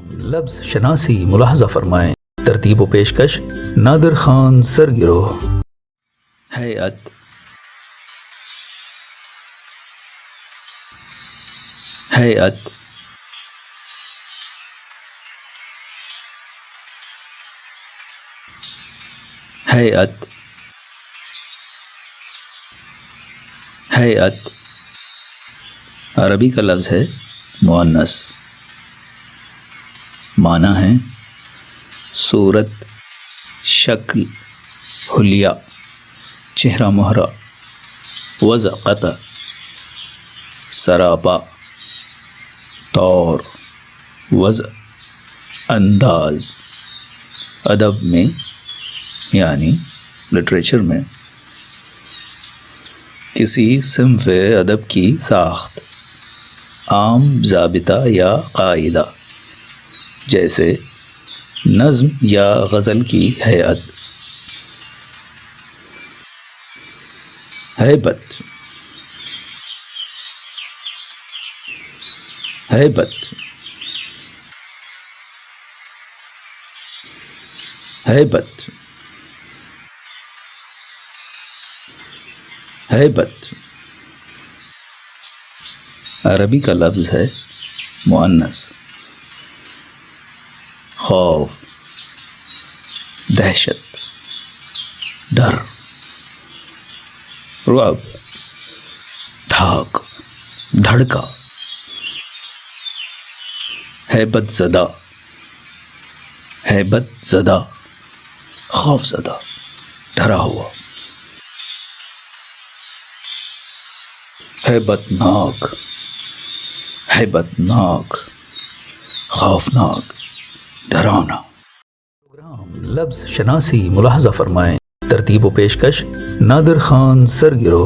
لفظ شناسی ملاحظہ فرمائیں۔ ترتیب و پیشکش نادر خان سرگرو۔ ہیئت، ہیئت، ہیئت، ہیئت عربی کا لفظ ہے مؤنث، معنی ہے صورت، شکل، حلیہ، چہرہ مہرہ، وضع قطع، سراپا، طور، وضع، انداز۔ ادب میں یعنی لٹریچر میں کسی صنف ادب کی ساخت، عام ضابطہ یا قاعدہ، جیسے نظم یا غزل کی ہیئت۔ ہیبت، ہیبت، ہیبت، ہیبت عربی کا لفظ ہے مؤنث، خوف، دہشت، ڈر، رعب، دھاک، دھڑکا، ہیبت زدہ، ہیبت زدہ، خوف زدہ، ڈرا ہوا۔ ہیبت ناک، ہیبت ناک، خوفناک، ڈرانا۔ پروگرام لفظ شناسی ملاحظہ فرمائیں۔ ترتیب و پیشکش نادر خان سرگرو۔